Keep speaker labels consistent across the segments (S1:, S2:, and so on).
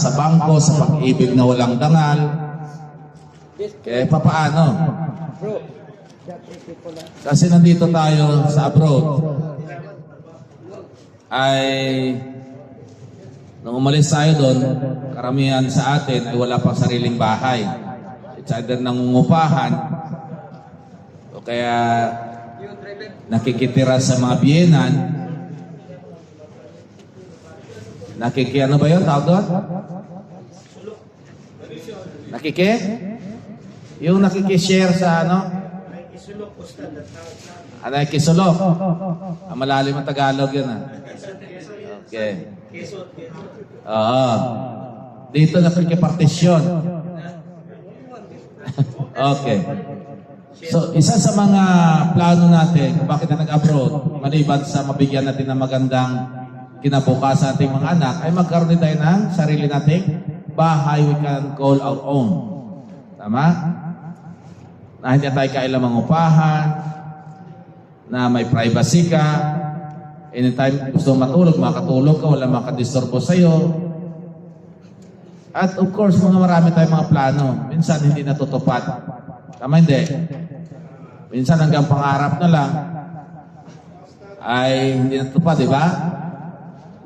S1: sa bangko, sa pag-ibig na walang dangal. Eh, papaano? Kasi nandito tayo sa abroad, ay nung umalis tayo doon, karamihan sa atin ay wala pang sariling bahay. It's either nangungupahan o kaya nakikitira sa mga biyenan. Ano ba yun? Tawag doon? Yung nakikishare sa ano? Nakikisulok. Ang malalim ang Tagalog yun. Okay. Oo. Dito nakikipartisyon. Okay. So, isa sa mga plano natin kung bakit na nag-abroad, maliban sa mabigyan natin ng magandang kinabukasan ating mga anak, ay magkaroon din tayo ng sarili nating bahay we can call our own. Tama? Na hindi tayo kailang mangupahan, na may privacy ka, anytime gusto matulog, makatulog ka, wala makadisturbo sa'yo. At of course, marami tayong mga plano. Minsan hindi natutupad. Tama hindi? Minsan hanggang pangarap na lang ay hindi natutupad, di ba?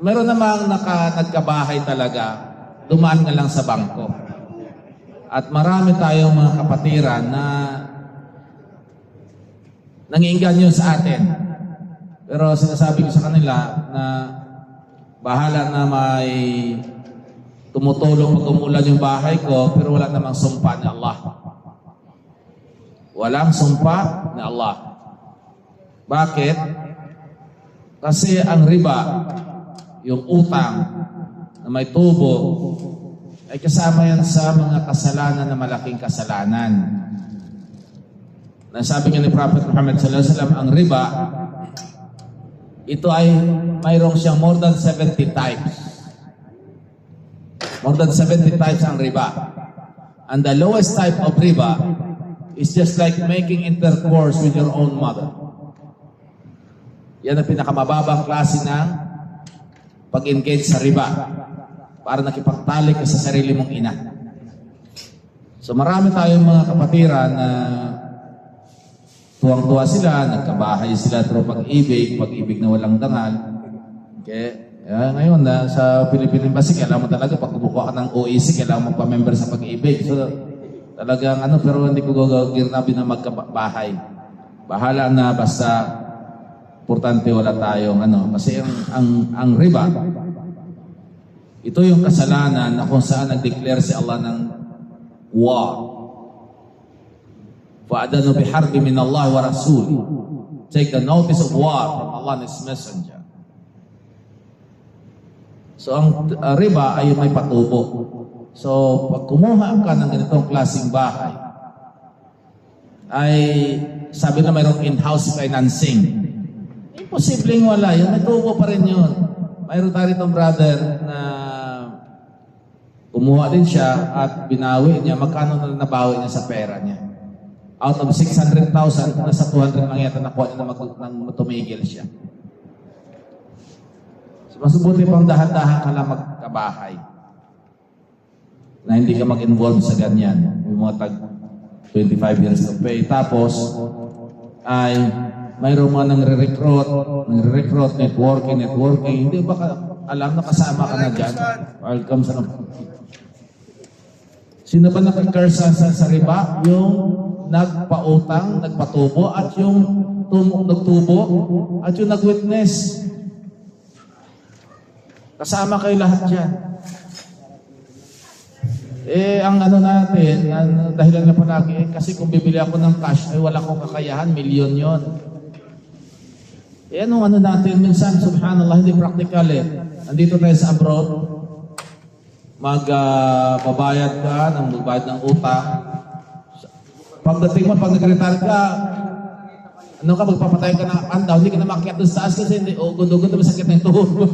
S1: Meron namang nagkabahay talaga, dumaan nga lang sa bangko. At marami tayong mga kapatiran na nangiinganyo sa atin. Pero sinasabi ko sa kanila na bahala na may tumutulong pag umulan yung bahay ko, pero wala namang sumpa ni Allah. Walang sumpa ni Allah. Bakit? Kasi ang riba, yung utang na may tubo, ay kasama yan sa mga kasalanan na malaking kasalanan. Nasabi nga ni Prophet Muhammad sallallahu alaihi wasallam, ang riba, ito ay mayroong siyang more than 70 types. More than 70 types ang riba. And the lowest type of riba is just like making intercourse with your own mother. Yan ang pinakamababang klase ng pag-engage sa riba. Para nakipagtalik ka sa sarili mong ina. So marami tayong mga kapatiran na tuwang-tuwa sila, nagkabahay sila through pag-ibig na walang dangal. Okay? Ngayon, sa Philippine Embassy, kailangan mo talaga, pag kumukuha ka ng OEC, kailangan mo pa-member sa pag-ibig. So, talagang pero hindi ko gagawin na magkabahay. Bahala na, basta importante wala tayong Kasi ang riba, ito yung kasalanan na kung saan nag-declare si Allah ng war. فَأَدَنُوا بِحَرْبِ مِنَ اللَّهِ وَرَسُولِهِ. Take the notice of war from Allah and His Messenger. So, ang riba ay may patubo. So, pag kumuha ka ng ganitong klaseng bahay, ay sabi na mayroong in-house financing. Imposibleng wala. Yung may tubo pa rin yun. Mayroon tayo itong brother na kumuha din siya at binawi niya. Magkano na nabawi niya sa pera niya? Out of 600,000, nasa 200 lang yata nakuha niya nang tumigil siya. So, mas mabuti pang dahan-dahan ka lang magkabahay na hindi ka mag-involve sa ganyan. Yung mga tag 25 years to pay. Tapos, ay mayroong mga nangre-recruit, networking. Hindi ba alam na kasama ka na dyan? Welcome sa Sino ba nakakarsa sa riba? Yung nagpautang, nagpatubo, at yung nagtubo, at yung nag-witness. Kasama kayo lahat dyan. Ang natin, dahilan na palagi, kasi kung bibili ako ng cash, ay wala akong kakayahan, milyon yon. Anong natin, minsan, subhanallah, hindi practical Nandito tayo sa abroad, magbabayad ka, magbayad ng utang. Pagdating mo, pag nag-retire ka, magpapatay ka ng pandaw, hindi ka na makiat doon sa taas kasi hindi, ugod-ugod na masakit na yung tuhod mo.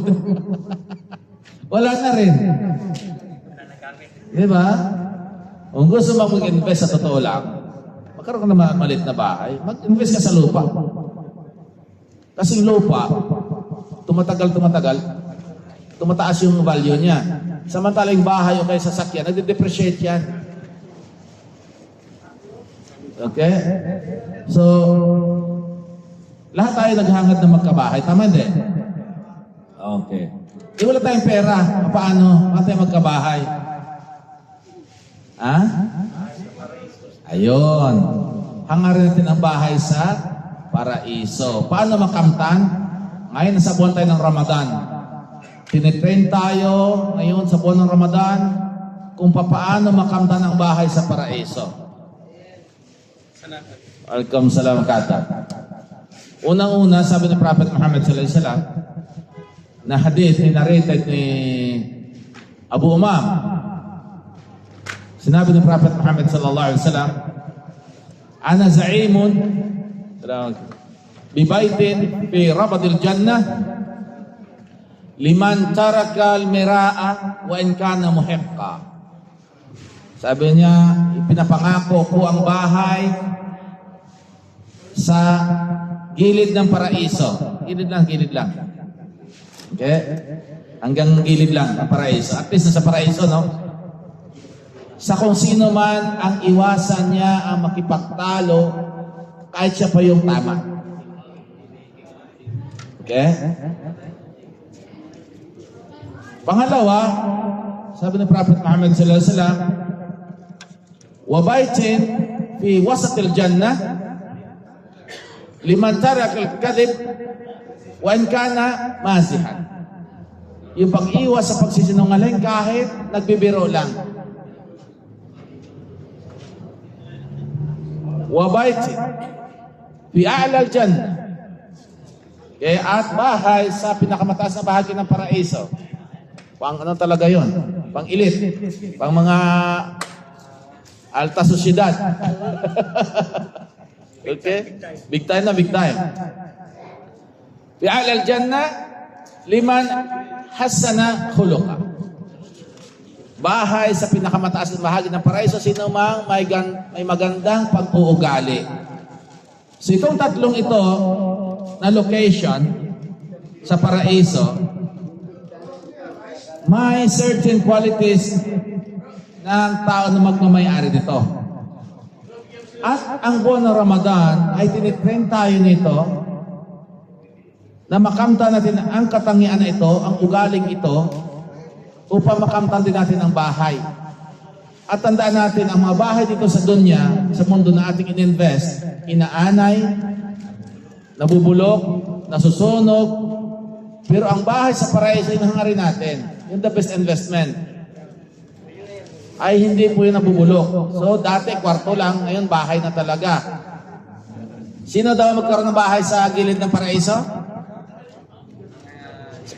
S1: Wala na rin. Di ba? Kung gusto mo mag-invest sa totoo lang, magkaroon ka na maliit na bahay, mag-invest ka sa lupa. Kasi lupa, tumatagal, tumataas yung value niya. Samantala yung bahay o kaya sasakyan, nagde-depreciate yan. Okay? So, lahat tayo naghangad na magkabahay. Tama hindi? Okay. Wala tayong pera. Paano? Paano tayo magkabahay? Ha? Ayun. Hangarin natin ang bahay sa paraiso. Paano makamtan? Ngayon, nasa buwan tayo ng Ramadan. Tinitrain tayo ngayon sa buwan ng Ramadan kung paano makamtan ang bahay sa paraiso. Welcome, salam kata. Unang-una, sabi ni Prophet Muhammad sallallahu alaihi wasallam, na hadith ni narrated ni Abu Umam. Sinabi ni Prophet Muhammad sallallahu alaihi wasallam, "Ana za'imun bi baitin fi rabadil jannah liman taraka al-mira'a wa in kana muhiqqa." Sabi niya, ipinapangako ko ang bahay sa gilid ng paraiso. Gilid lang. Okay? Hanggang gilid lang ng paraiso. At least nasa paraiso, no? Sa kung sino man ang iwasan niya ang makipagtalo kahit siya pa yung tama. Okay? Pangalawa, sabi ng Prophet Muhammad sallallahu alaihi wasallam, "Wa baitin fi wasatil jannah liman taraka al-kadhib wa in kana mazihan." Yung pag-iwas sa pagsisinungaling kahit nagbibiro lang. Wa baitin fi a'la al-jannah, kaya at bahay sa pinakamataas na bahagi ng paraiso. Pang ano talaga yon? Pang elit. Pang mga alta sosyedad. Okay? Big time na, big time. Fi a'la al-jannah liman hasana khuluqa. Bahay sa pinakamataas na bahagi ng paraiso, sino mang may magandang pag-uugali. So itong tatlong ito na location sa paraiso, may certain qualities ng tao na magmamayari dito. At ang buwan ng Ramadan ay tinitrain tayo nito na makamtan natin ang katangian na ito, ang ugaling ito, upang makamtan din natin ang bahay. At tandaan natin, ang mga bahay dito sa dunya, sa mundo na ating ininvest, inaanay, nabubulok, nasusunog, pero ang bahay sa paraiso ay nangangarin natin. Yung the best investment ay hindi po yung nabubulok. So dati kwarto lang, ngayon bahay na talaga. Sino daw magkaroon ng bahay sa gilid ng paraiso?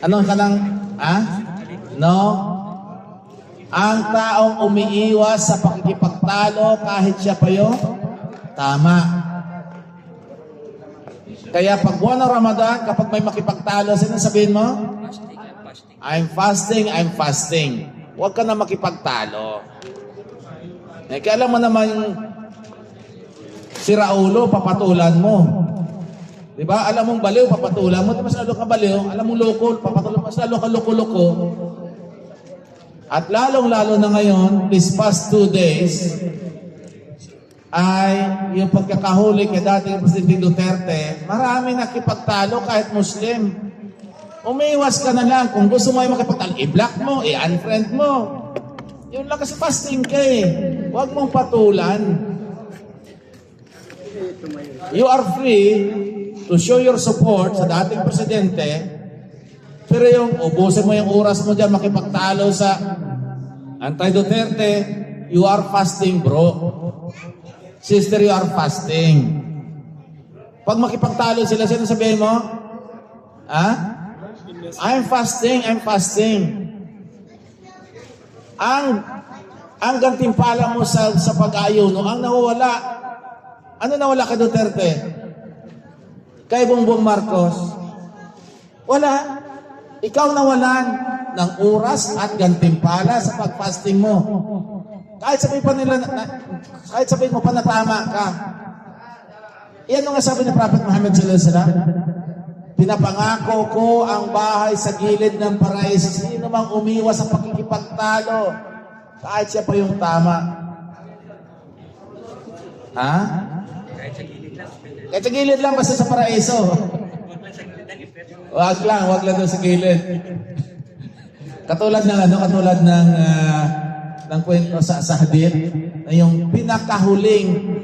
S1: Ano ka lang? No? Ang taong umiiwas sa pakikipagtalo kahit siya pa yung tama. Kaya pag buwan ng Ramadan, kapag may makipagtalo, sino sabihin mo? I'm fasting. Huwag ka na makipagtalo. Kaya alam mo naman yung si Raulo, papatulan mo. Diba? Alam mong baliw, papatulan mo. Di mas lalo ka baliw. Alam mong loko, papatulan mo. Mas lalo ka loko-loko. At lalong-lalo na ngayon, this past 2 days, ay yung pagkakahuli kay dating Presidente Duterte, marami nakipagtalo kahit Muslim. Umiiwas ka na lang. Kung gusto mo ay makipagtalo, i-block mo, i-unfriend mo. Yun lang kasi fasting ka eh. Huwag mong patulan. You are free to show your support sa dating presidente, pero yung ubusin mo yung oras mo dyan makipagtalo sa anti-Duterte, you are fasting, bro. Sister, you are fasting. Pag makipagtalo sila, sino sabihin mo? I'm fasting. Ang gantimpala mo sa pag-ayuno, ang nawawala. Ano nawala kay Duterte? Kay Bongbong Marcos? Wala. Ikaw nawalan ng oras at gantimpala sa pag-fasting mo. Kahit sabihin pa nila, kahit sabihin mo pa na tama ka. Iyan nga sabi ni Prophet Muhammad sallallahu alaihi wasallam, pinapangako ko ang bahay sa gilid ng paraiso. Sino mang umiwas sa pakikipagtalo, kahit siya pa yung tama. Ha? Kahit sa gilid lang, basta sa paraiso. Wag lang doon sa gilid. Katulad ng kwento sa hadith, na yung pinakahuling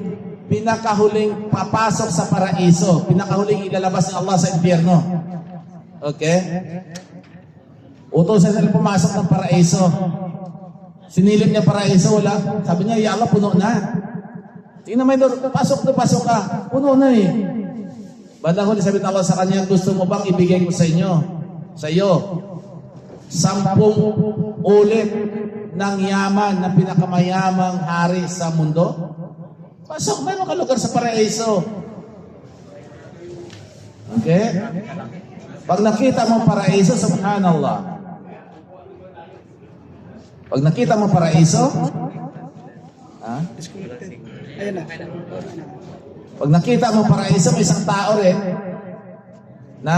S1: papasok sa paraiso, pinakahuling ilalabas ng Allah sa impyerno. Okay? Utosan sila pumasok ng paraiso. Sinilip niya paraiso, wala. Sabi niya, ya Allah, puno na. Tingnan mo doon, pasok ka. Puno na eh. Bandang huli, sabi ng Allah sa kanya, gusto mo bang ibigay ko sa inyo? Sa iyo. 10 ulit ng yaman na pinakamayamang hari sa mundo? Pasok, mayroon ka lugar sa paraiso. Okay? Pag nakita mo paraiso, subhanallah. Pag nakita mo paraiso, ha? Pag nakita mo paraiso, may isang tao rin na,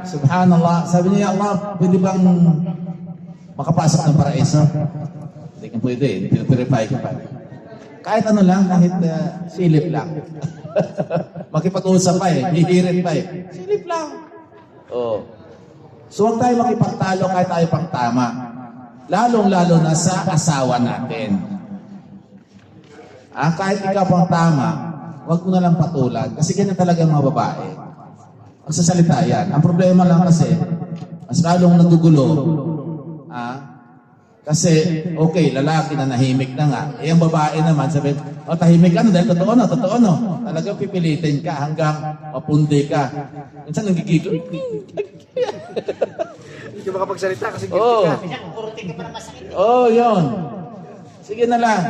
S1: subhanallah, sabi niya, Allah, pwede bang makapasok ng paraiso? Hindi ka pwede, pinapurify ka pa. Kahit ano lang, kahit silip lang. Makipag-usap pa eh, hihirit pa eh. Silip lang. Oh. So huwag tayo makipagtalo kahit tayo pang tama. Lalong-lalo na sa asawa natin. Kahit ikaw pang tama, huwag mo na lang patulan. Kasi ganyan talaga mga babae. Magsasalita yan. Ang problema lang kasi, mas lalong nagugulo. Kasi, okay, lalaki na nahimik na nga. Ang babae naman, sabi, tahimik ka na dahil totoo no. Talagang pipilitin ka hanggang mapundi ka. Minsan nagigigil.
S2: Hindi ka makapagsalita kasi guilty ka.
S1: Yun. Sige na lang.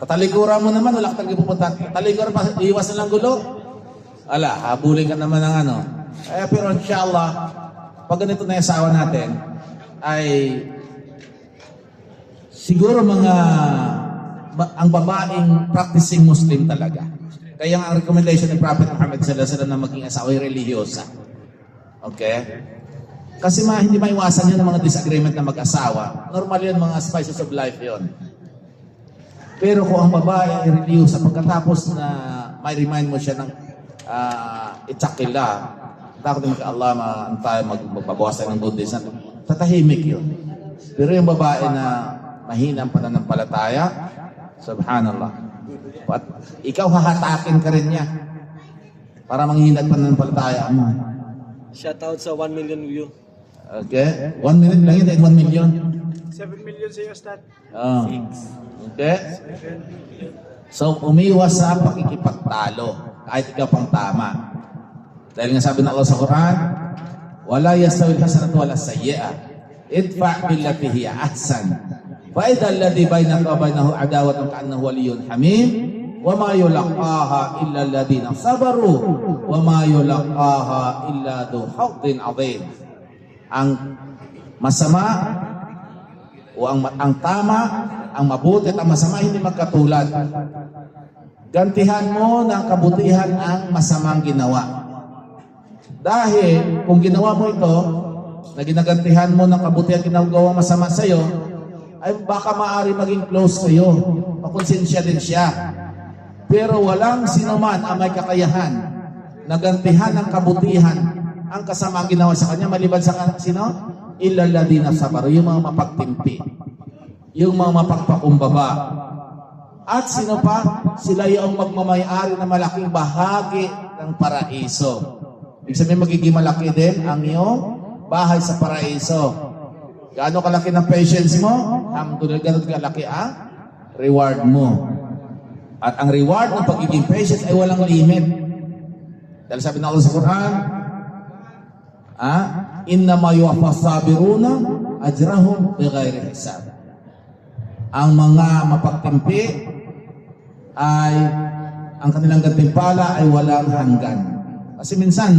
S1: Katalikuran mo naman, wala ka talaga pupunta. Katalikuran pa, iwas na lang gulo. Habulin ka naman ng ano. Pero inshallah, pag ganito na yung asawa natin, ay siguro ang babaeng practicing Muslim talaga. Kaya ang recommendation ni Prophet Muhammad sallallahu alaihi wasallam na maging asawa ay religyosa. Okay? Kasi hindi maiwasan yun ng mga disagreement na mag-asawa. Normal yun, mga spices of life yun. Pero kung ang babae ay religyosa, pagkatapos na may remind mo siya ng itakila, takot din Allah, magbabawas tayo ng goodness, tatahimik yun. Pero yung babae na mahinang pananampalataya, subhanallah. At ikaw hahatakin ka rin niya para manghinag pananampalataya mo.
S2: Shoutout sa 1 million view.
S1: Okay? 1 minute lang yun, 1 million.
S2: 7 million sa iyo, stat.
S1: Okay? So, umiwas sa pakikipagtalo kahit ikaw pang tama. Dahil nga sabi ng Allah sa Quran, wala yastawi al-hasanatu wala sayyi'ah. Idfa' billati hiya ahsan. Fa idha alladhi bainaka wa bainahu adawatun ka'annahu waliyyun hamim wa ma yulaqaha illa alladhina sabaru wa ma yulaqaha illa dhu haddin 'adzim. Ang masama o ang tama, ang mabuti at ang masama hindi magkatulad. Gantihan mo ng kabutihan ang masamang ginawa. Dahil kung ginawa mo ito, na ginagantihan mo ng kabutihan ginagawa masama sa iyo, ay baka maaari maging close kayo. Makonsensya din siya. Pero walang sinuman ang may kakayahan na gantihan ng kabutihan ang kasama ginawa sa kanya maliban sa sino? Ilalladina sabaru, yung mga mapagtimpi, yung mga mapagpakumbaba. At sino pa? Sila yung magmamayari na malaking bahagi ng paraiso. Ibig sabihin magiging malaki din ang iyong bahay sa paraiso. Gaano kalaki ng patience mo? Alhamdulillah, gaano kalaki ang reward mo. At ang reward ng pagiging patient ay walang limit. Dahil sabi ng Allah sa Quran, innama yuwaffas sabiruna ajrahum bighairi hisab. Ang mga mapagtimpi ay ang kanilang gantimpala ay walang hanggan. Kasi minsan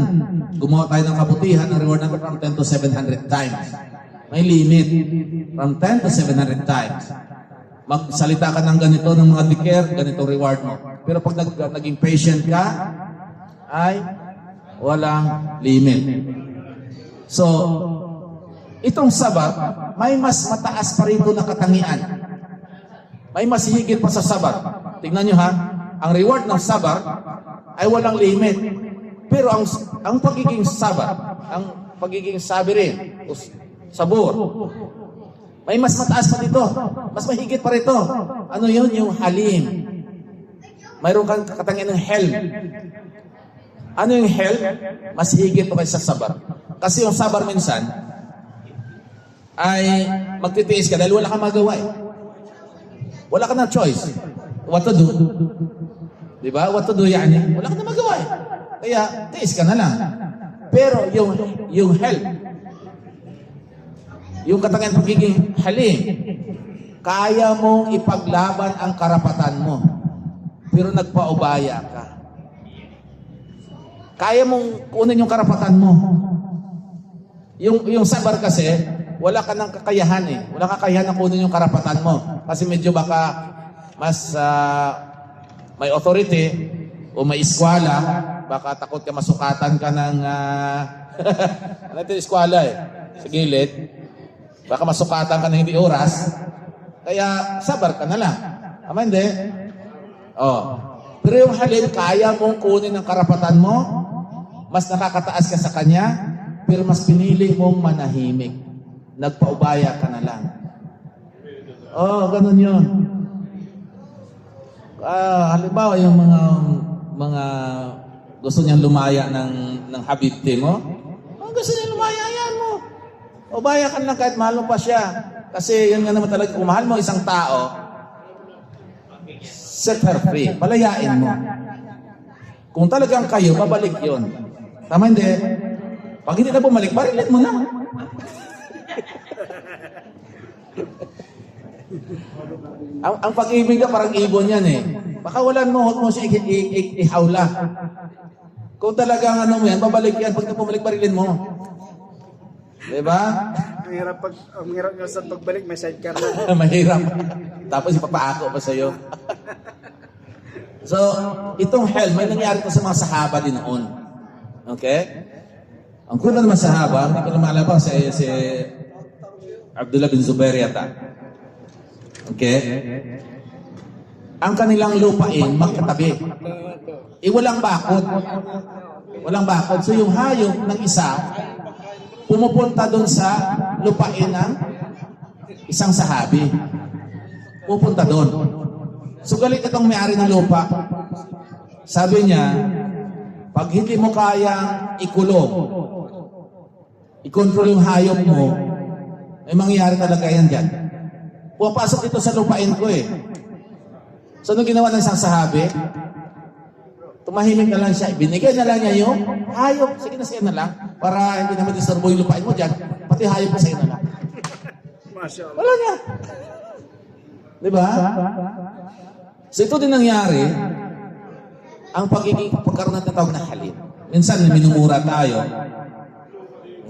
S1: gumawa tayo ng kabutihan, ang reward natin from 10 to 700 times. May limit from 10 to 700 times. Magsalita ka ng ganito ng mga tikir, ganito reward mo. Pero pag naging patient ka, ay Walang limit. So, itong Sabat, may mas mataas pa rito na katangian. May mas higit pa sa Sabat. Tingnan nyo ha, ang reward ng Sabat ay walang limit. Pero ang pagiging Sabat, ang pagiging sabirin, o sabur, may mas mataas pa dito. Mas mahigit pa rito. Ano yun? Yung halim. Mayroon kang katangian ng helm. Ano yung helm? Mas higit pa sa sabar. Kasi yung sabar minsan ay magtitiis ka dahil wala kang magawa eh. Wala ka na choice. What to do? Diba? What to do yani? Wala ka na magawa eh. Kaya tiis ka na lang. Pero yung helm, yung katangian pagiging halim, kaya mong ipaglaban ang karapatan mo. Pero nagpaubaya ka. Kaya mong kunin yung karapatan mo. Yung sabar kasi, wala ka ng kakayahan eh. Wala kakayahan na kunin yung karapatan mo. Kasi medyo baka mas may authority o may eskwala, baka takot ka masukatan ka ng ano ito eskwala eh, sa gilid. Baka masukatan ka ng hindi oras. Kaya sabar ka na lang. Tama hindi? Oh. Pero yung halim, kaya mong kunin ang karapatan mo, mas nakakataas ka sa kanya, pero mas pinili mong manahimik. Nagpaubaya ka na lang. Oh, ganun yun. Halimbawa, yung mga gusto niyang lumaya ng habibti mo, gusto niyang lumaya, yan mo. Ubaya ka na lang kahit mahal mo pa siya. Kasi yun nga naman talaga, kung mahal mo isang tao, set her free. Palayain mo. Kung talagang kayo, babalik yun. Tama hindi? Pag hindi na bumalik, barilin mo na. ang pag-ibig ka parang ibon yan eh. Baka walan mo, huwag mo siya ihawla. Kung talagang ano mo yan, babalik yan. Pag na bumalik, barilin mo. Diba?
S2: Ang hirap nga sa pagbalik, may sidecar na.
S1: Mahirap. Tapos ipapaako pa sa'yo. So, itong hell, may nangyari to sa mga sahaba din noon. Okay? Ang kuna naman sahaba, hindi ko na maalala si Abdullah bin Zubair yata. Okay? Ang kanilang lupain, magkatabi. Walang bakod. Walang bakod. So, yung hayop ng isa, pumupunta doon sa lupain ng isang sahabi. Pupunta doon. So galit itong may-ari ng lupa. Sabi niya, pag hindi mo kayang ikulong, i-control yung hayop mo, may mangyayari talaga yan dyan. Pumapasok dito sa lupain ko eh. So ano ginawa ng isang sahabi? Tumahimik na lang siya. Binigay na lang niya yung hayop. Sige na sa'yo na lang. Para hindi naman disturbo yung lupain mo dyan. Pati hayop na sa'yo na lang. Wala niya. Diba? So ito din nangyari, ang pagkaroon natin tawag na halim. Minsan minumura tayo.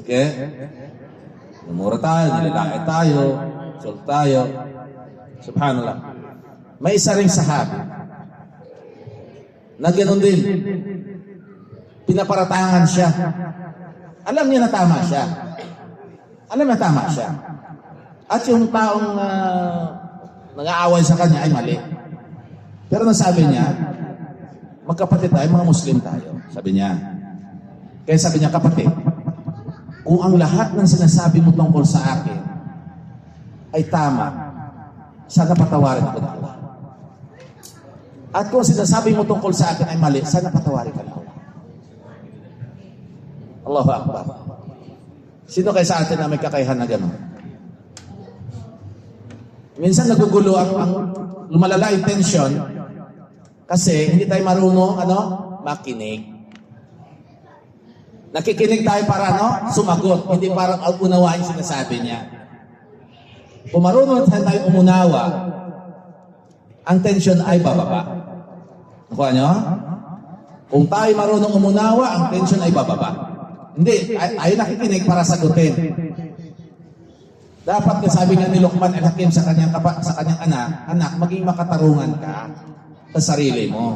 S1: Okay? Minumura tayo, nilalait tayo, sul tayo. Subhanallah. May isa ring sahabi na ganoon din. Pinaparatangan siya. Alam niya na tama siya. Alam na tama siya. At yung taong nag-aaway sa kanya ay mali. Pero nasabi niya, magkapatid tayo, mga Muslim tayo. Sabi niya. Kaya sabi niya, kapatid, kung ang lahat ng sinasabi mo tungkol sa akin ay tama, sana patawarin ako ng Allah. At kung sinasabi mo tungkol sa akin ay mali, sana patawarin ka na Allah. Allahu Akbar. Sino kayo sa atin na may kakayahan na gano'n? Minsan nagugulo ang lumalala yung tension kasi hindi tayo marunong makinig. Nakikinig tayo para sumagot, hindi para unawain sinasabi niya. Kung marunong tayo umunawa, ang tension ay bababa. Nakuha nyo? Kung tayo marunong umunawa, ang tension ay bababa. Hindi, tayo nakikinig para sagutin. Dapat na sabi nga ni Luqman al-Hakim sa kanyang anak, maging makatarungan ka sa sarili mo.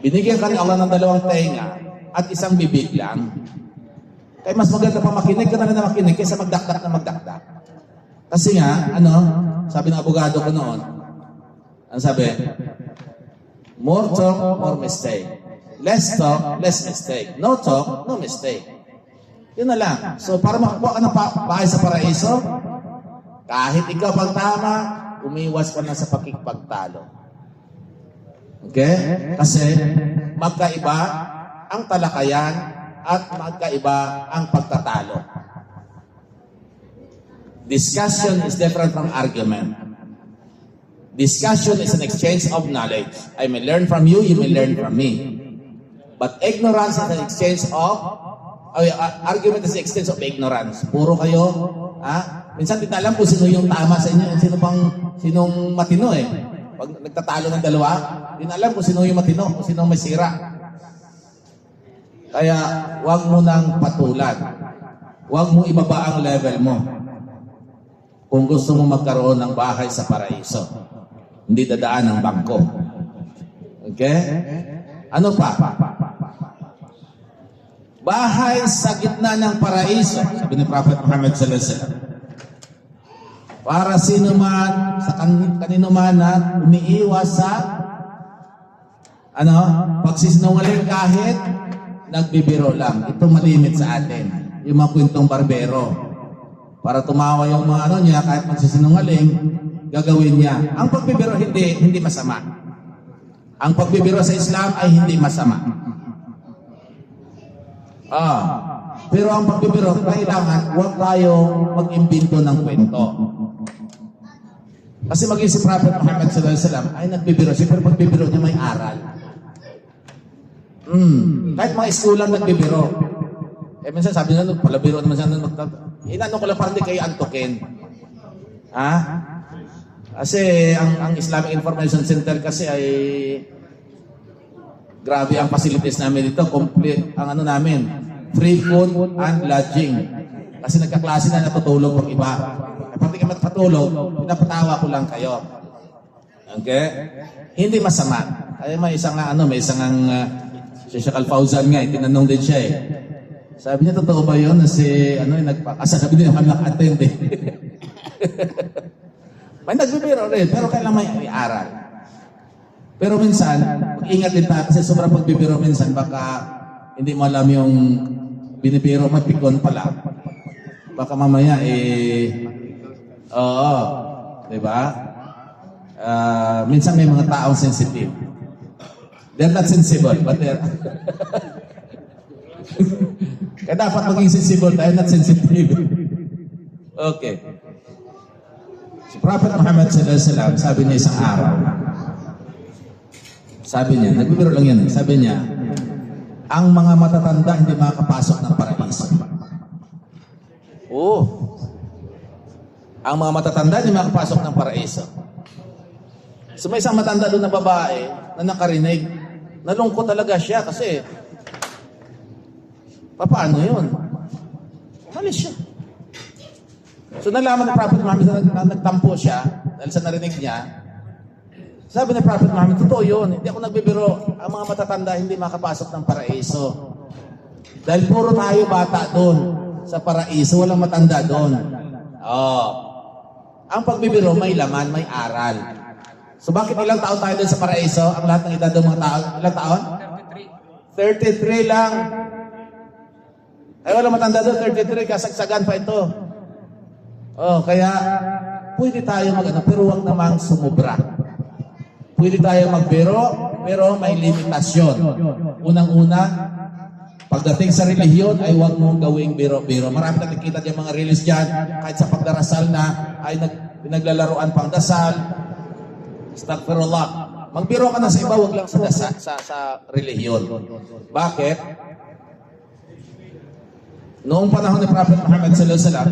S1: Binigyan ka ni Allah ng dalawang tenga, at isang bibig lang. Kaya mas maganda pa makinig ka na makinig kaysa magdakdak na magdakdak. Kasi nga, sabi ng abogado ko noon, ang sabi, more talk, more mistake. Less talk, less mistake. No talk, no mistake. Yun na lang. So, para makakuha ka ng bahay sa paraiso, kahit ikaw pang tama, umiwas ka na sa pakikipagtalo. Okay? Kasi, magkaiba ang talakayan at magkaiba ang pagtatalo. Discussion is different from argument. Discussion is an exchange of knowledge. I may learn from you, you may learn from me. But ignorance is an exchange of, argument is an exchange of ignorance. Puro kayo, minsan di alam kung sino yung tama sa inyo, sinong matino eh. Pag nagtatalo ng dalawa, di alam kung sino yung matino, kung sino may sira. Kaya, huwag mo nang patulan. Huwag mo ibaba ang level mo. Kung gusto mo magkaroon ng bahay sa paraiso. Hindi dadaan ng bangko. Okay? Ano pa? Bahay sa gitna ng paraiso. Sabi ni Prophet Muhammad sallallahu alaihi wasallam. Para sino man, sa kanino man na umiiwas sa pagsisinungaling kahit nagbibiro lang. Ito malimit sa atin. Yung mga kwentong barbero. Para tumawa yung mga niya, kahit magsisinungaling, gagawin niya. Ang pagbibiro hindi masama. Ang pagbibiro sa Islam ay hindi masama. Pero ang pagbibiro, kailangan huwag tayo mag-imbento ng kwento. Kasi maging si Prophet Muhammad sallallahu alaihi wasallam ay nagbibiro siya, pero pagbibiro niya may aral. Kahit mga eskulang nagbibiro. Minsan sabi nila, palabiro naman siya. Inano ko lang parang hindi kayo antukin. Kasi ang Islamic Information Center kasi ay grabe ang facilities namin dito. Complete ang namin. Free food and lodging. Kasi nagkaklase na natutulog pag iba. Pati kayo matutulog, pinapatawa ko lang kayo. Okay? Hindi masama. Ay may isang si Sheikh Al-Fawzan nga, tinanong din siya eh. Sabi niya, totoo ba yun na sabi niya, naka-attend eh. May nagbibiro rin, pero kailangan may aral. Pero minsan, mag-ingat din tayo kasi sobrang pagbibiro minsan, baka hindi mo alam yung binibiro, mapikon pala. Baka mamaya diba? Minsan may mga taong sensitive. They're not sensible, but they're... Kaya dapat maging sensible tayo, not sensitive. Okay. Si Prophet Muhammad sallallahu alaihi wasallam, sabi niya isang araw, sabi niya, nagbibiro lang yan, sabi niya, ang mga matatanda hindi makakapasok ng paraiso. Ang mga matatanda hindi makakapasok ng paraiso. So may isang matanda doon na babae na nakarinig, nalungkot talaga siya kasi paano yun? Malis siya. So nalaman ni Prophet Muhammad na nagtampo siya dahil sa narinig niya. Sabi ni Prophet Muhammad, totoo yun. Hindi ako nagbibiro. Ang mga matatanda hindi makapasok ng paraiso. Dahil puro tayo bata doon sa paraiso. Walang matanda doon. Ang pagbibiro may laman, may aral. So bakit ilang taon tayo doon sa paraiso? Ang lahat ng edad ng mga tao, ilang taon? 33 lang. Ay wala matanda doon, 33, kasagsagan pa ito. Kaya pwede tayo pero huwag namang sumubra. Pwede tayo magbiro, pero may limitasyon. Unang-una, pagdating sa relihiyon ay huwag mong gawing biro-biro. Marami natin kita yung mga release dyan, kahit sa pagdarasal na ay naglalaruan pang dasal. Astaghfirullah. Magbiro ka na sa iba, huwag lang sa relihiyon. Bakit? Noong panahon ni Prophet Muhammad sallallahu alaihi wasallam,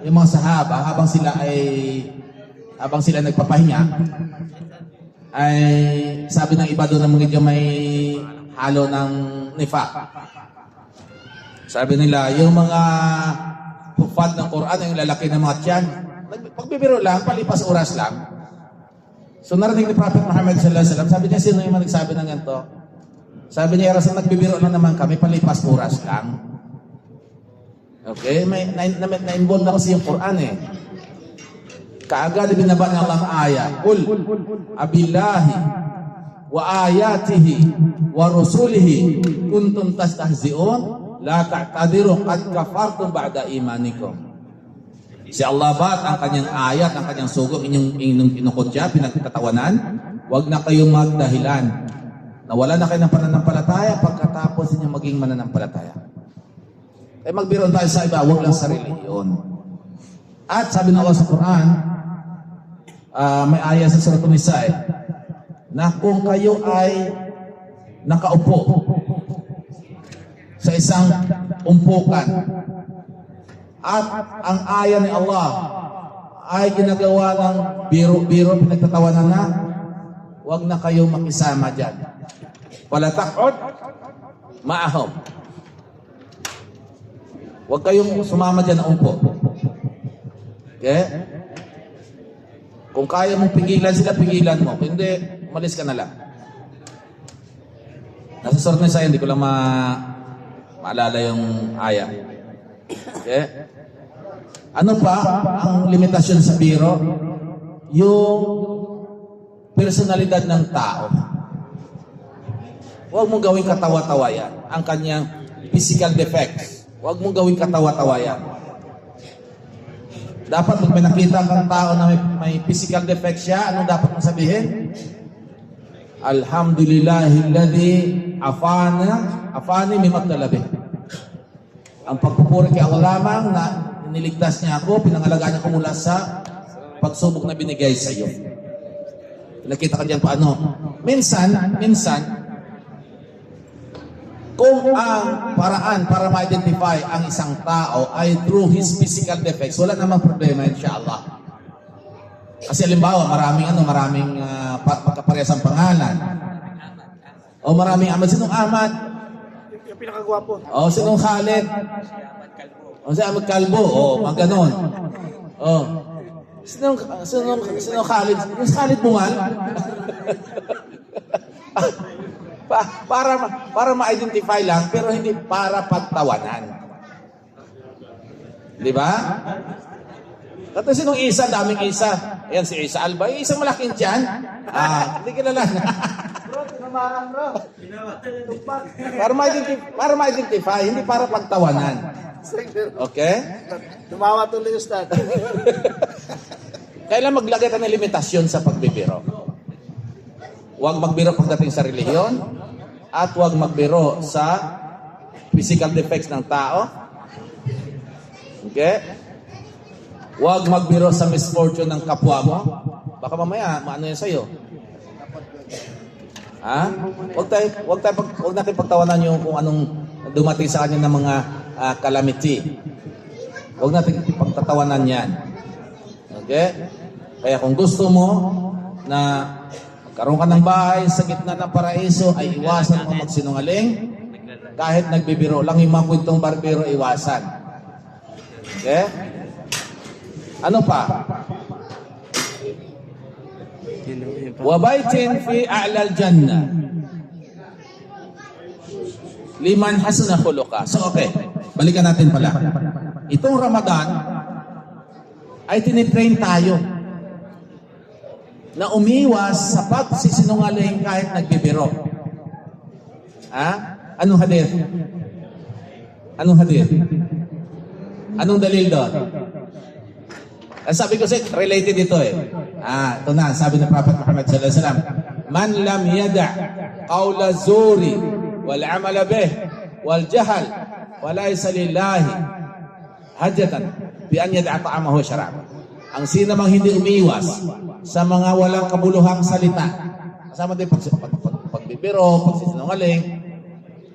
S1: yung mga sahaba, habang sila nagpapahinga, ay sabi ng iba doon na medyo may halo ng nifaq. Sabi nila, yung mga hufad ng Quran, yung lalaki ng mga tiyan, pagbibiro lang, palipas oras lang. So narinig ni Prophet Muhammad sallallahu alaihi wasallam, sabi niya, sino yung nagsabi ng ganito? Sabi niya, Rasul, nagbibiro na naman kami, palipas oras lang. Okay? May na-involve na kasi yung Quran eh. Kaagad binaba ng Allah ayat. Qul abillahi wa ayatihi wa rusulihi kuntum tastahzi'un la ta'tadiru qad kafartum ba'da imanikum. Si Allah ba at ang kanyang ayat, ang kanyang sugong inyong kinukutya, pinagtatawanan, wag na kayong magdahilan na wala na kayo ng pananampalataya pagkatapos niyo maging mananampalataya. Kaya magbiroon tayo sa iba, wag lang sa reliyon. At sabi ng Allah sa Quran, may ayat sa Surah An-Nisa na kung kayo ay nakaupo sa isang umpukan at ang aya ni Allah ay ginagawa ng biro-biro, pinagtatawanan na, huwag na kayo makisama dyan. Wala takot, maahom. Huwag kayong sumama dyan na umpo. Okay? Kung kaya mong pigilan sila, pigilan mo. Kung hindi, umalis ka na lang. Nasa Surah An-Nisa, hindi ko lang maalala yung aya. Okay? Ano pa ang limitasyon sa biro? Yung personalidad ng tao. Huwag mong gawing katawa-tawa yan. Ang kanyang physical defects. Huwag mong gawing katawa-tawa yan. Dapat pag may nakita kang tao na may physical defect siya, anong dapat mong sabihin? Alhamdulillahilladzi afani mimma talabih. Ang pagpupuri kay Allah lamang na niligtas niya ako, pinangalagaan ako mula sa pagsubok na binigay sa iyo. Nakita ka diyan paano? Minsan, kung ang paraan para ma-identify ang isang tao ay through his physical defects, wala namang problema, insyaAllah. Kasi halimbawa, maraming pagkaparehas ang pangalan. O maraming Ahmad. Sinong Ahmad?
S2: Yung pinakagwapo.
S1: O sinong Khalid? O si Ahmad Kalbo. O mga ganon. O. Sinong Khalid? Yung Khalid Bungal? para ma-identify lang, pero hindi para pagtawanan. Di ba? Kasi sinong Isa, daming Isa. Ayan si Isa Alba. Isang malaking tiyan. Hindi kilala.
S2: Bro, tinamarang bro.
S1: Para ma-identify, hindi para pagtawanan. Okay?
S2: Tumawa tuloy yung stat.
S1: Kailan maglagay ka ng limitasyon sa pagbibiro? Huwag magbiro pagdating sa relihiyon at huwag magbiro sa physical defects ng tao. Okay? Huwag magbiro sa misfortune ng kapwa mo. Baka mamaya, maano yan sa'yo. Ha? Huwag natin pagtawanan yung kung anong dumating sa kanya ng mga calamity. Huwag natin pagtatawanan yan. Okay? Kaya kung gusto mo na magkaroon ka ng bahay sa gitna ng paraiso, ay iwasan mo magsinungaling. Kahit nagbibiro lang, yung mga kwentong barbero, iwasan. Okay? Ano pa? Wabaitin fi a'lal jannah liman hasana khuluqa. So okay, balikan natin pala. Itong Ramadan ay tinitrain tayo na umiwas sa pagsisinungaling kahit nagbibiro. Ha? Anong hadith? Anong hadith? Anong dalil doon? Ang sabi ko related ito eh. Ito na, sabi ng Prophet Muhammad sallallahu alaihi wasallam, man lam yada' qawla zuri wal amala bih wal jahal wa laysa lillahi hajatan bi an yada'a ta'amahu wa syarab. Ang sino mang hindi umiwas sa mga walang kabuluhang salita, kasama din pagbibiro, pagsisinungaling,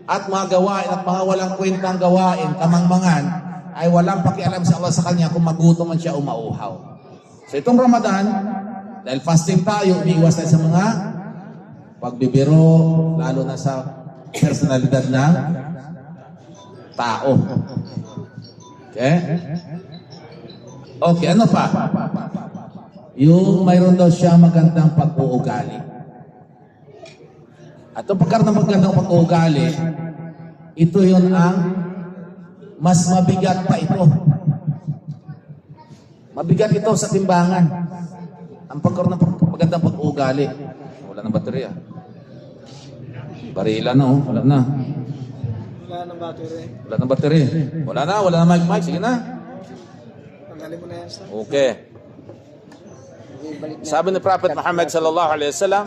S1: at mga gawain at mga walang kwentang gawain, kamangmangan, ay walang pakialam sa Allah sa kanya kung magutom man siya o mauhaw. So itong Ramadan, dahil fasting tayo, umiiwas tayo sa mga pagbibiro, lalo na sa personalidad ng tao. Okay? Okay, ano pa? Yung mayroon daw siya magandang pag-uugali. At ang pagkaroon ng magandang pag-uugali, ito yun ang mas mabigat pa ito. Mabigat ito sa timbangan. Ang pagkaroon ng magandang pag-uugali. Wala ng baterya. Barila na, oh. Wala na.
S2: Wala ng battery.
S1: Wala ng baterya. Wala na mic. Sige na.
S2: Tanggalin mo na yan, sir.
S1: Okay. Sabi ni Prophet Muhammad sallallahu alaihi wasallam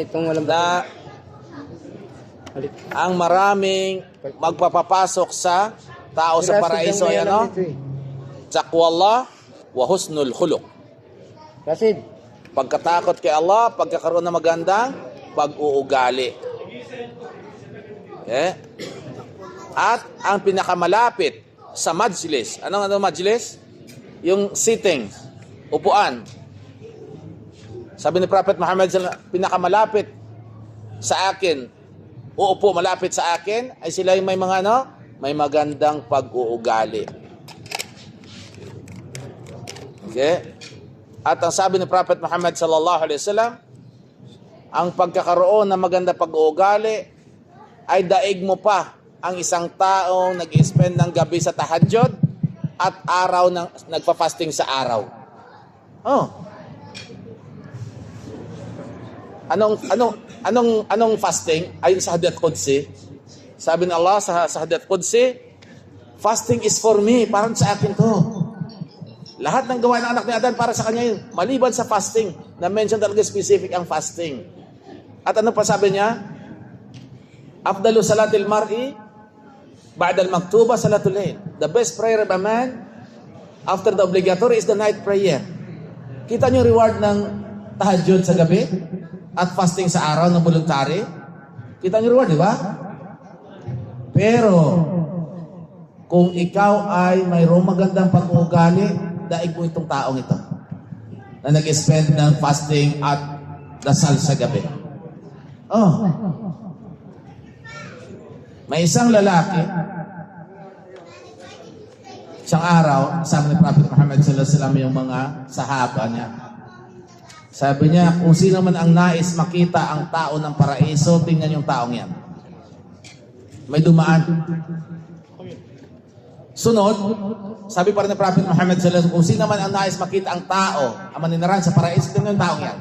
S3: Itong walang
S1: na ang maraming magpapapasok sa tao sa paraiso ay ano? Taqwallah wa husnul khuluq.
S3: Rasid.
S1: Pagkatakot kay Allah, pagkakaroon ng magandang pag-uugali. Okay? At ang pinakamalapit sa majlis. Anong majlis? Yung sitting, upuan. Sabi ni Prophet Muhammad, pinakamalapit sa akin, uupo malapit sa akin, ay sila yung may mga ano? May magandang pag-uugali. Okay? At ang sabi ni Prophet Muhammad sallallahu alaihi wasallam, ang pagkakaroon ng maganda pag-uugali ay daig mo pa ang isang taong nag-spend ng gabi sa tahajjud at araw ng nagpa-fasting sa araw. Oh. Anong fasting? Ayon sa Hadith Qudsi. Sabi ni Allah sa Hadith Qudsi, fasting is for me, parang sa akin to. Lahat ng gawa ng anak ni Adan para sa kanya yun. Maliban sa fasting. Na-mention talaga specific ang fasting. At ano pa sabi niya? Afdalu salatil mar'i ba'da al-maktuba salatul layl. The best prayer of a man after the obligatory is the night prayer. Kita niyo reward ng tahajjud sa gabi at fasting sa araw ng voluntary? Kita niyo reward, di ba? Pero kung ikaw ay mayroong magandang pag-uugali, daig mo itong taong ito na nag-spend ng fasting at dasal sa gabi. Oh. May isang lalaki, isang araw, sabi ni Prophet Muhammad sallallahu alaihi wasallam yung mga sahaba niya. Sabi niya, kung sino man ang nais makita ang tao ng paraiso, tingnan yung taong yan. May dumaan. Sunod, sabi pa rin ni Prophet Muhammad sallallahu alaihi wasallam, kung sino man ang nais makita ang tao, ang maninaran sa paraiso, tingnan yung taong yan.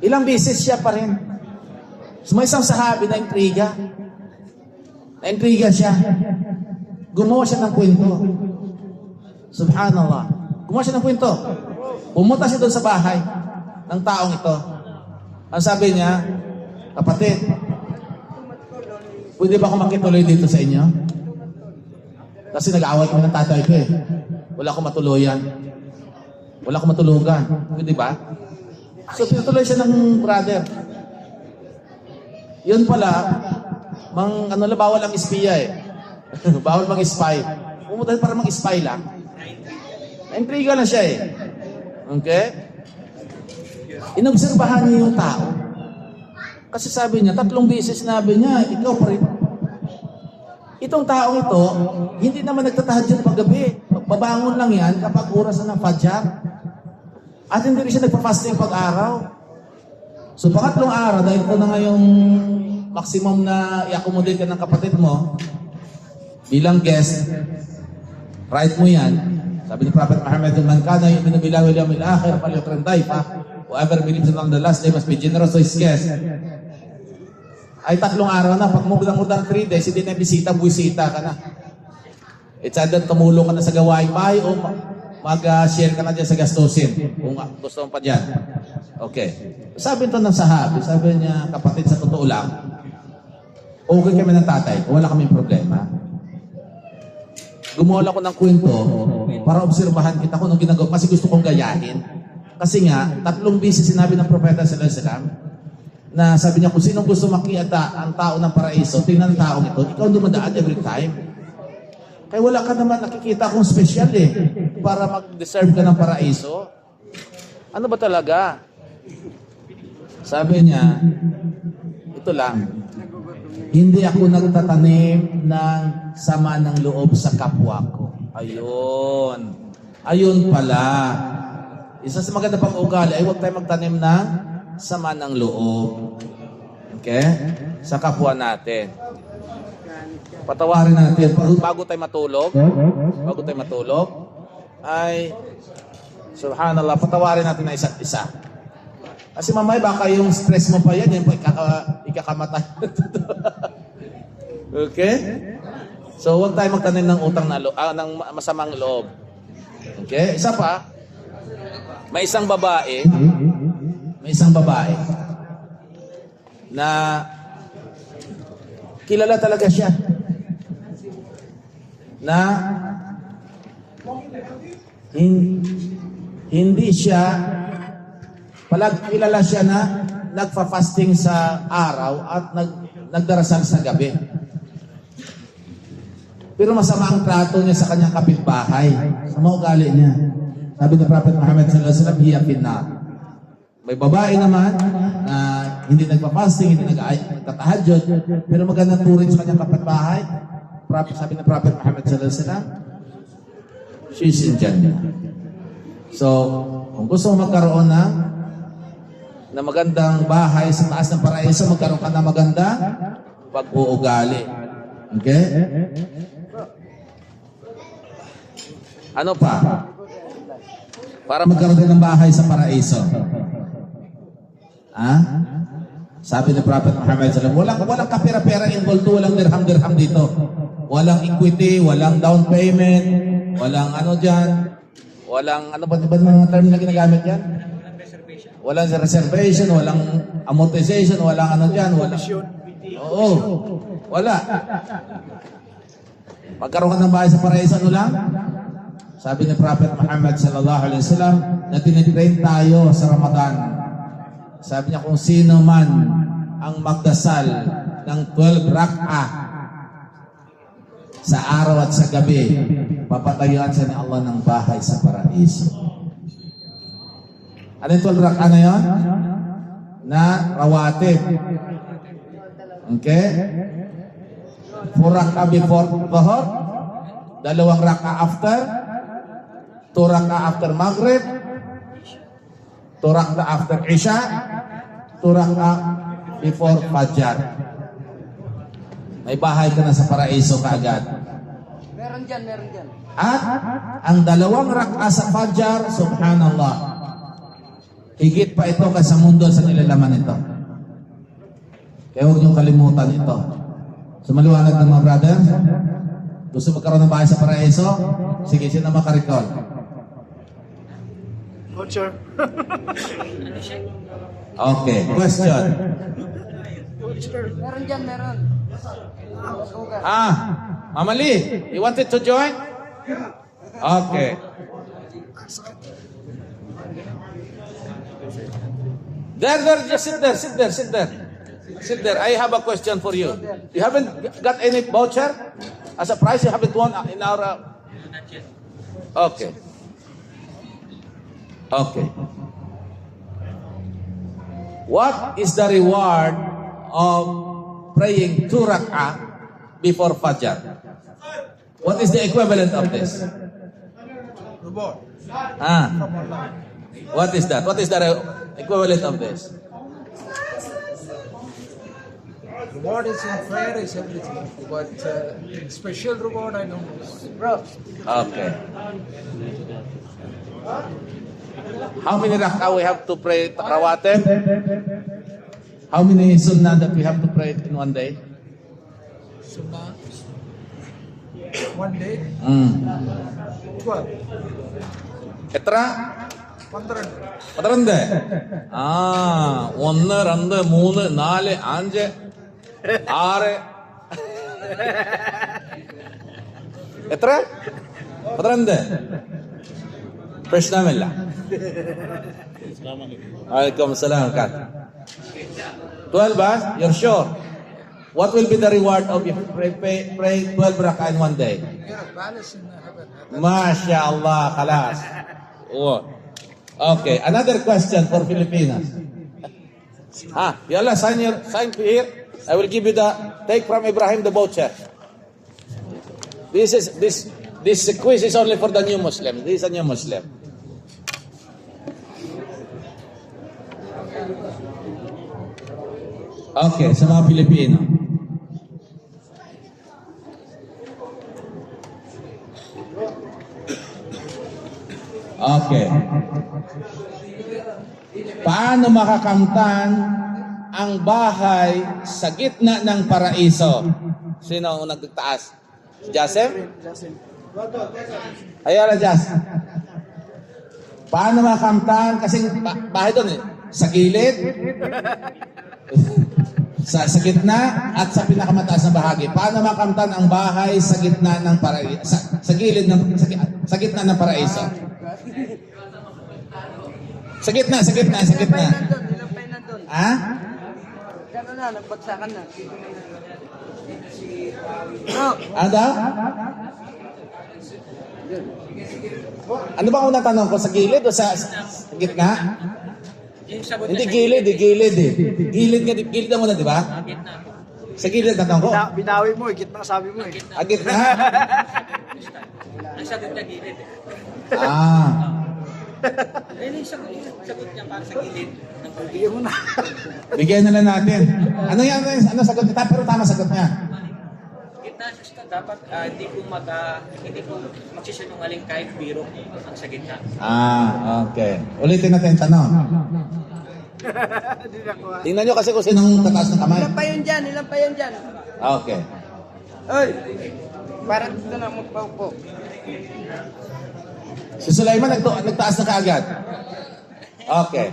S1: Ilang beses siya pa rin. So, may isang sahabi na intriga. Na-intriga siya. Gumawa siya ng kwento. Subhanallah. Gumawa siya ng kwento. Pumunta siya doon sa bahay ng taong ito. Ang sabi niya, kapatid, pwede ba akong makituloy dito sa inyo? Kasi nag-aaway kami ng tatay ko eh. Wala akong matuluyan. Wala akong matulugan. Pwede ba? So, pinutuloy siya ng brother. Yun pala, bawal ang espiya eh. Bawal mag-spy. Pumunta para mag-spy lang. Na-intriga na siya eh. Okay? Inobserbahan niya yung tao. Kasi sabi niya, 3 beses sinabi niya, ikaw pa rin. Itong taong ito, hindi naman nagtatahajjud paggabi. Babangon lang yan kapag oras na ng Fajr. At hindi rin siya nagpa-fasting pag-araw. So, pangatlong araw, dahil ito na nga yung maximum na i-accommodate ka ng kapatid mo, bilang guest, right mo yan. Sabi ni Prophet Muhammad, man kana yu'minu billahi wal yawmil akhir falyukrim dayfa, whoever believes on the last day must be generous to his guest. Ay 3 araw na, pag more than 3 days, hindi na bisita, buwisita ka na. It's either tumulong ka na sa gawaing bahay o mag-share ka na dyan sa gastusin. Kung gusto mo pa dyan. Okay. Sabi ito ng sahabi, sabi niya, kapatid, sa totoo lang, okay kami ng tatay ko, wala kaming problema. Gumawa lang ko ng kwento para obserbahan kita kung anong ginagawa kasi gusto kong gayahin. Kasi nga, 3 beses sinabi ng propeta sallallahu alaihi wasallam na sabi niya, kung sinong gusto makita ang tao ng paraiso, tingnan ang taong ito, ikaw dumadaan every time. Kaya wala ka naman nakikita akong special eh, para mag-deserve ka ng paraiso. Ano ba talaga? Sabi niya, ito lang, hindi ako nagtatanim ng sama ng loob sa kapwa ko. Ayun. Ayun pala. Isa sa maganda pang ugali ay huwag tayo magtanim ng sama ng loob. Okay? Sa kapwa natin. Patawarin natin bago tayo matulog. Bago tayo matulog, ay subhanallah, patawarin natin na isa't isa. Kasi mamaya baka yung stress mo pa yan, yan po ikakamatay. Okay? So, huwag tayo magtanim ng utang na ng masamang loob. Okay? Isa pa, may isang babae na kilala talaga siya na hindi siya kilala siya na nagfa-fasting sa araw at nagdarasal sa gabi. Pero masama ang trato niya sa kanyang kapitbahay. Sa mga ugali niya. Sabi ng Prophet Muhammad sallallahu alaihi wasallam, hiya finnar. May babae naman na hindi nagpa-fasting, hindi nagtatahajjud, pero magandang turing sa kanyang kapitbahay. Sabi ng Prophet Muhammad sallallahu alaihi wasallam, she's in Jannah. So, kung gusto mo magkaroon na magandang bahay sa taas ng paraiso, magkaroon ka na magandang pag-uugali. Okay? Ano pa? Para magkaroon ka ng bahay sa paraiso. Ha? Sabi ni Prophet Muhammad sallallahu alaihi wasallam, walang kapera-pera involved, walang dirham-dirham dito. Walang equity, walang down payment, walang ano dyan, walang ano ba mga term na ginagamit yan? Walang reservation, walang amortization, walang ano dyan, walang... Oo, wala. Magkaroon ka ng bahay sa paraiso, ano lang? Sabi ni Prophet Muhammad sallallahu alaihi wasallam na tinitrain tayo sa Ramadan. Sabi niya kung sino man ang magdasal ng 12 rak'ah sa araw at sa gabi, papatayuan siya ni Allah ng bahay sa paraiso. Ano yung 12 rak'ah na yun? Na rawatib. Okay? 4 rak'ah before Dhuhr, 2 rak'ah after, 2 rak'ah after Maghrib, 2 rak'ah after Isha, 2 rak'ah before Fajr. May bahay ka na sa paraiso kaagad.
S3: Meron dyan.
S1: At ang 2 rak'ah sa Fajr, subhanallah, higit pa ito kaysa mundo sa nilalaman ito. Kaya huwag niyong kalimutan ito. So maliwanag ng mga brother, gusto magkaroon ng bahay sa paraiso? Sige, sino makarikol?
S2: Voucher.
S1: Okay, question.
S3: Meron dyan.
S1: Mama Lee, you wanted to join? Okay. There, just sit there. I have a question for you. You haven't got any voucher? As a prize, you haven't won in our... Okay. What is the reward of praying 2 rak'ah before Fajr? What is the equivalent of this? What is that? What is the equivalent of this?
S4: Reward is in prayer is everything, but special reward I don't know.
S1: Okay. How many rak'ah we have to pray rawatib? How many sunnah that we have to pray in one day?
S4: Sunnah. One day. 12.
S1: എത്ര
S4: 12.
S1: 12 1 2 3 4 5 6 എത്ര 12 പ്രശ്നമില്ല Alaikum salam. 12 ba? You're sure? What will be the reward of you pray 12 rak'ah in one day?
S4: Get a palace in heaven.
S1: MashaAllah, khalas. Oh. Okay, another question for Filipinas. Yalla, sign here. I will give you take from Ibrahim the voucher. This quiz is only for the new Muslim. This is a new Muslim. Okay, sa mga Pilipino. Okay. Paano makakamtan ang bahay sa gitna ng paraiso? Sino ang unang nagtaas? Si Joseph?
S2: Justin.
S1: Ayala, Jas. Paano makakamtan? Kasi bahay doon eh. Sa gilid, sa gitna, at sa pinakamataas na bahagi. Paano makakamtan ang bahay sa gitna ng paraiso? Sa gilid ng, sa gitna ng paraiso. Sa gitna.
S3: Ilang pa yun nandun.
S1: Ha?
S3: Gano'n na, nagbagsakan na. Bro,
S1: Ano daw? Ano ba ang unang tanong ko? Sa gilid o sa gitna? Hindi gilid eh. Gilid na muna, di ba? Sa gilid na tanong ko.
S2: Binawi mo, gitna sabi mo eh.
S1: Ah, gitna?
S5: Ang sagot niya gilid.
S1: Ah.
S5: Ayun yung sagot niya para sa gilid.
S2: Bigyan mo na.
S1: Bigyan na lang natin. Ano yan? Ano sagot niya? Pero tama sagot niya.
S5: Gitna siya dapat hindi po magsisinungaling kahit biro ang sa gitna.
S1: Ah, okay. Ulitin natin yung tanong.
S2: Hindi na ko.
S1: Tingnan nyo kasi kung sinong tataas ng kamay.
S3: ilan pa yun dyan.
S1: Okay.
S3: Oy, parang dito na magpaupo.
S1: Si Sulaiman nagtaas na kaagad. Okay.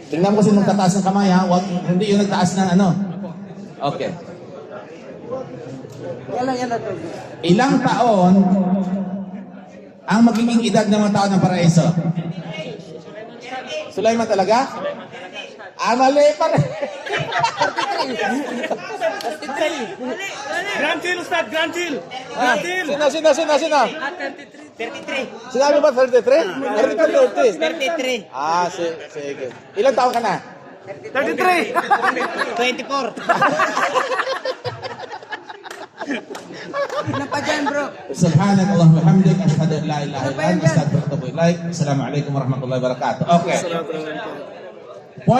S1: Tingnan mo kung sinong tataas ng kamay ha. Hindi yung nagtaas ng ano. Okay.
S3: Yan na to.
S1: Ilang taon ang magiging edad ng mga tao ng paraiso? Sulaiman talaga? Ah, mali pa rin.
S5: Grand Hill, Ustad! Grand Hill!
S1: Ah, sino?
S5: 33.
S1: Sinabi ba 33? 30.
S5: 33.
S1: Ah, sige. Ilang taon ka na?
S2: 33!
S5: 24.
S3: Ilan pa dyan, bro?
S1: Subhanak Allahumma wa bihamdik asyhadu an la ilaha illa anta astaghfiruka wa atubu ilaik. Assalamualaikum warahmatullahi wabarakatuh. Okay. Point